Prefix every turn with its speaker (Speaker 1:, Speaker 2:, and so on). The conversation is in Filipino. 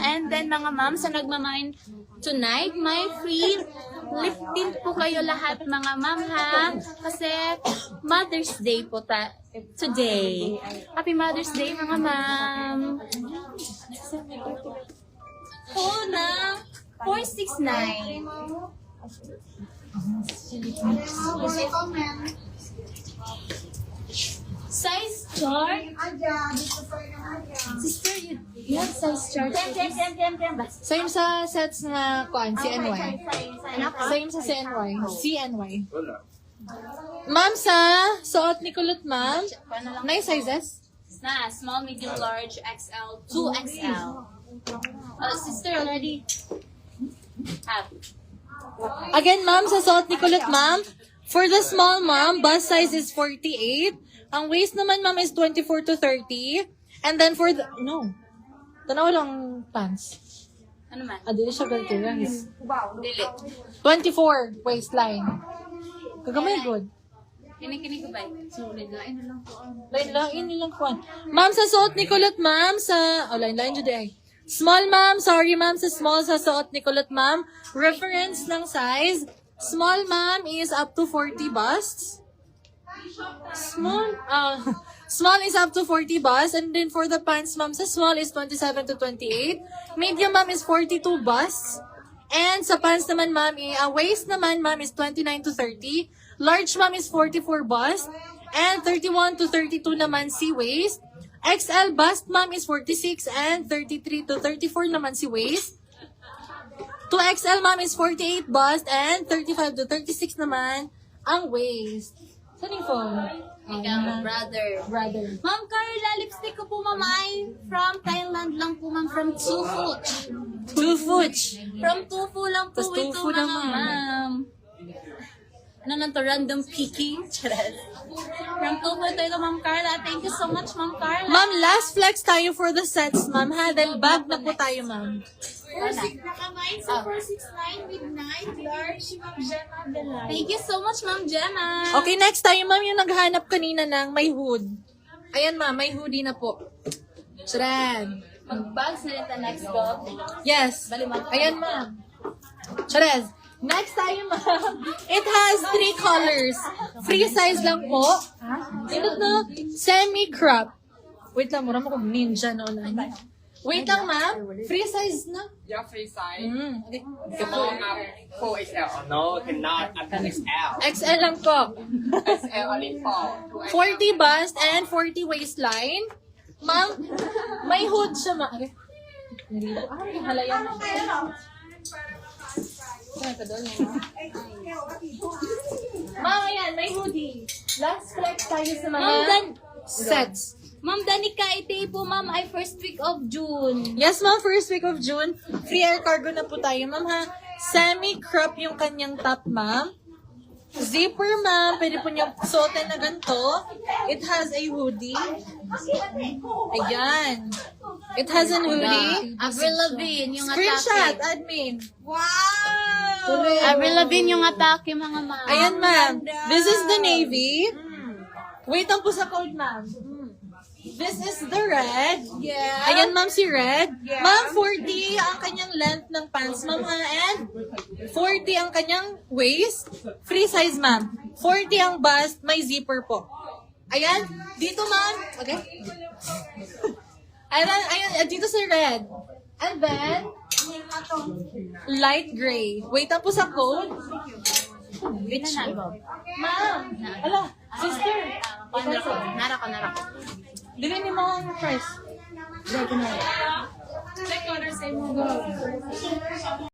Speaker 1: And then mga ma'am, sa nagmamain tonight, may free lip tint po kayo lahat mga ma'am ha. Kasi Mother's Day po today. Happy Mother's Day mga ma'am. Oh na, 469. Size chart? Sister, you have size chart?
Speaker 2: Same sa sets na kuan, CNY. Same sa CNY. CNY. Ma'am, sa suot ni Kulot, ma'am. Nice sizes?
Speaker 1: Na, small, medium, large, XL, 2XL. Sister, already have.
Speaker 2: Again, ma'am, sa suot ni Kulot, ma'am. For the small, ma'am, bust size is 48. Ang waist naman, ma'am, is 24 to 30. And then for the... No. Tanaw lang pants.
Speaker 1: Ano man?
Speaker 2: Dili siya ganito, guys.
Speaker 1: Dili.
Speaker 2: 24 waistline. Kagamay good.
Speaker 1: Kini-kini ko ba? Sulit. Lain na lang po.
Speaker 2: Lain lang kuan. Ma'am, sa suot ni Kulot, ma'am, sa... Oh, lain dyan ay. Small, ma'am. Sorry, ma'am, sa small sa suot ni Kulot, ma'am. Reference ng size. Small, ma'am, is up to 40 busts. Small is up to 40 busts. And then for the pants, ma'am, sa small is 27 to 28. Medium, ma'am, is 42 busts. And sa pants naman, ma'am, waist naman, ma'am, is 29 to 30. Large, ma'am, is 44 bust. And 31 to 32 naman si waist. XL bust, ma'am, is 46. And 33 to 34 naman si waist. 2XL, ma'am, is 48 bust. And 35 to 36 naman ang waist. Saan yung phone?
Speaker 1: Ikaw, brother. Ma'am Carla, lipstick ko po, ma'am, ay from Thailand lang po, ma'am, from Tufuch. From Tufu lang po
Speaker 2: Tas
Speaker 1: ito,
Speaker 2: Tufu
Speaker 1: mga
Speaker 2: naman.
Speaker 1: ma'am. Ano lang to, random picking? From Tufu ito, ma'am Carla. Thank you so much, ma'am Carla.
Speaker 2: Ma'am, last flex tayo for the sets, ma'am, ha? Dahil bag na po tayo, ma'am.
Speaker 3: Nakamain sa 469 midnight. Large, Ma'am Gemma Delay.
Speaker 1: Thank you so much, ma'am Gemma.
Speaker 2: Okay, next tayo, ma'am, yung naghanap kanina ng may hood. Ayan, ma'am, may hoodie na po. Charan.
Speaker 1: Mag-bags na ito next go.
Speaker 2: Yes. Ayan, ma'am. Charez. Next tayo, ma'am. It has 3 colors. Free size lang po. Ito to, semi-crop. Wait lang, mura mo kung ninja noon. Wait lang, ma'am. Free size na.
Speaker 4: Yeah, free size.
Speaker 2: Okay.
Speaker 4: Small ma'am, 4XL. Oh, no, cannot. I'm XL.
Speaker 2: XL lang po.
Speaker 4: XL only 4.
Speaker 2: 40 bust and 40 waistline. Ma'am, may hood siya, ma'am. Halayan. Ma'am, ayan, may hoodie. Last flex tayo sa mga sets.
Speaker 1: Ma'am Danica, ito po, ma'am, ay first week of June.
Speaker 2: Yes, ma'am, first week of June. Free air cargo na po tayo, ma'am, ha? Semi-crop yung kanyang top, ma'am. Zipper, ma'am. Pwede po niyong suotin na ganito. It has a hoodie. Ayan. It has a hoodie.
Speaker 1: Avril Lavigne, yung
Speaker 2: Screenshot,
Speaker 1: atake.
Speaker 2: admin.
Speaker 1: Avril Lavigne, yung atake, mga ma'am.
Speaker 2: Ayan, ma'am. This is the navy. Wait lang po sa code, ma'am. This is the red.
Speaker 3: Yeah.
Speaker 2: Ayan, ma'am, si red. Ma'am, 40 ang kanyang length ng pants, ma'am, ha? And 40 ang kanyang waist. Free size, ma'am. 40 ang bust, may zipper po. Ayan, dito, ma'am. Okay? Ayan, dito si red. And then, light gray. Wait lang po sa code.
Speaker 1: Wait na na.
Speaker 2: Ma'am, ala, sister.
Speaker 1: Narako.
Speaker 2: Dili ni mga price.
Speaker 3: Check order sa mo.